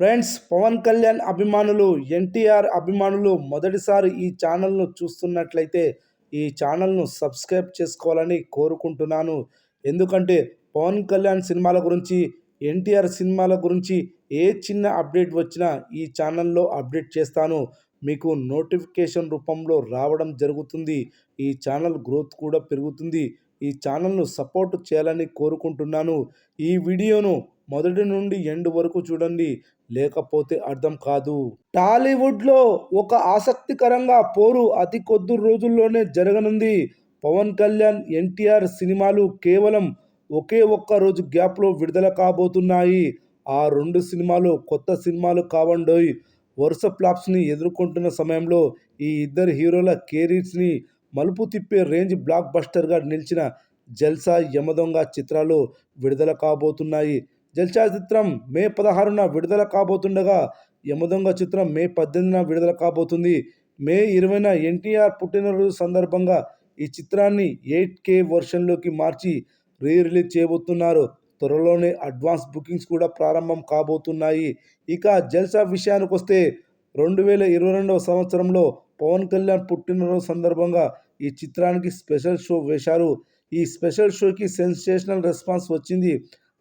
Friends, Pawan Kalyan అభిమానులు, ఎన్టీఆర్ అభిమానులు మొదటిసారి ఈ ఛానల్ను చూస్తున్నట్లయితే ఈ ఛానల్ను సబ్స్క్రైబ్ చేసుకోవాలని కోరుకుంటున్నాను. ఎందుకంటే పవన్ కళ్యాణ్ సినిమాల గురించి, ఎన్టీఆర్ సినిమాల గురించి ఏ చిన్న అప్డేట్ వచ్చినా ఈ ఛానల్లో అప్డేట్ చేస్తాను. మీకు నోటిఫికేషన్ రూపంలో రావడం జరుగుతుంది. ఈ ఛానల్ గ్రోత్ కూడా పెరుగుతుంది. ఈ ఛానల్ను సపోర్ట్ చేయాలని కోరుకుంటున్నాను. ఈ వీడియోను మొదటి నుండి ఎండ్ వరకు చూడండి, లేకపోతే అర్థం కాదు. టాలీవుడ్లో ఒక ఆసక్తికరంగా పోరు అతి కొద్ది రోజుల్లోనే జరగనుంది. పవన్ కళ్యాణ్, ఎన్టీఆర్ సినిమాలు కేవలం ఒకే ఒక్క రోజు గ్యాప్లో విడుదల కాబోతున్నాయి. ఆ రెండు సినిమాలు కొత్త సినిమాలు కావండోయ్. వరుస ఫ్లాప్స్ని ఎదుర్కొంటున్న సమయంలో ఈ ఇద్దరు హీరోల కెరీర్స్ని మలుపు తిప్పే రేంజ్ బ్లాక్ బస్టర్గా నిలిచిన జల్సా, యమదొంగ చిత్రాలు విడుదల కాబోతున్నాయి. జల్సా చిత్రం మే 16న విడుదల కాబోతుండగా యమదొంగ చిత్రం మే 18న విడుదల కాబోతుంది. మే 20న ఎన్టీఆర్ పుట్టినరోజు సందర్భంగా ఈ చిత్రాన్ని 8K వర్షన్లోకి మార్చి రిలీజ్ చేయబోతున్నారు. త్వరలోనే అడ్వాన్స్ బుకింగ్స్ కూడా ప్రారంభం కాబోతున్నాయి. ఇక జల్సా విషయానికి వస్తే 2022వ సంవత్సరంలో పవన్ కళ్యాణ్ పుట్టినరోజు సందర్భంగా ఈ చిత్రానికి స్పెషల్ షో వేశారు. ఈ స్పెషల్ షోకి సెన్సేషనల్ రెస్పాన్స్ వచ్చింది.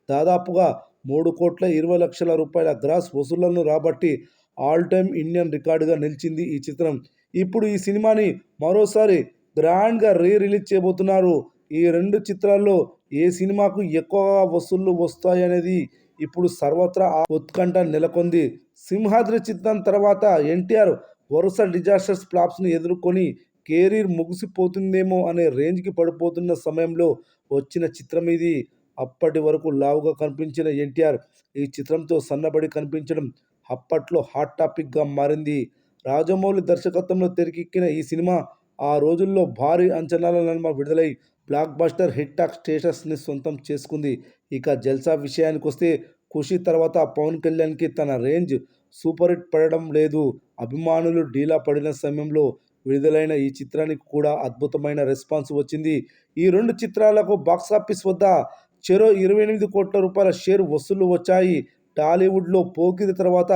దాదాపుగా 3,20,00,000 రూపాయల గ్రాస్ వసూళ్లను రాబట్టి ఆల్ టైమ్ ఇండియన్ రికార్డుగా నిలిచింది ఈ చిత్రం. ఇప్పుడు ఈ సినిమాని మరోసారి గ్రాండ్గా రిలీజ్ చేయబోతున్నారు. ఈ రెండు చిత్రాల్లో ఏ సినిమాకు ఎక్కువగా వసూళ్లు వస్తాయనేది ఇప్పుడు సర్వత్రా ఉత్కంఠ నెలకొంది. సింహాద్రి చిత్రం తర్వాత ఎన్టీఆర్ వరుస డిజాస్టర్స్ ఫ్లాప్స్ని ఎదుర్కొని కెరీర్ ముగిసిపోతుందేమో అనే రేంజ్కి పడిపోతున్న సమయంలో వచ్చిన చిత్రం ఇది. అప్పటి వరకు లావుగా కనిపించిన ఎన్టీఆర్ ఈ చిత్రంతో సన్నబడి కనిపించడం అప్పట్లో హాట్ టాపిక్గా మారింది. రాజమౌళి దర్శకత్వంలో తెరకెక్కిన ఈ సినిమా ఆ రోజుల్లో భారీ అంచనాల నడుమ విడుదలై బ్లాక్ బస్టర్ హిట్ టాక్ స్టేటస్ని సొంతం చేసుకుంది. ఇక జల్సా విషయానికి వస్తే ఖుషి తర్వాత పవన్ కళ్యాణ్కి తన రేంజ్ సూపర్ హిట్ పడడం లేదు. అభిమానులు డీలా పడిన సమయంలో విడుదలైన ఈ చిత్రానికి కూడా అద్భుతమైన రెస్పాన్స్ వచ్చింది. ఈ రెండు చిత్రాలకు బాక్సాఫీస్ వద్ద చెరో 28 కోట్ల రూపాయల షేర్ వసూళ్లు వచ్చాయి. టాలీవుడ్లో పోకిరి తర్వాత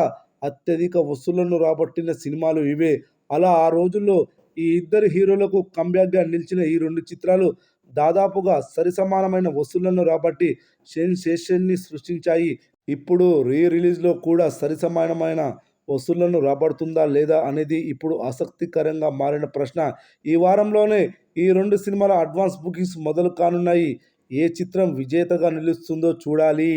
అత్యధిక వసూళ్లను రాబట్టిన సినిమాలు ఇవే. అలా ఆ రోజుల్లో ఈ ఇద్దరు హీరోలకు కంబ్యాక్గా నిలిచిన ఈ రెండు చిత్రాలు దాదాపుగా సరిసమానమైన వసూళ్లను రాబట్టి సెన్సేషన్ని సృష్టించాయి. ఇప్పుడు రిలీజ్లో కూడా సరిసమానమైన వసూళ్లను రాబడుతుందా లేదా అనేది ఇప్పుడు ఆసక్తికరంగా మారిన ప్రశ్న. ఈ వారంలోనే ఈ రెండు సినిమాల అడ్వాన్స్ బుకింగ్స్ మొదలు కానున్నాయి. ఏ చిత్రం విజేతగా నిలుస్తుందో చూడాలి.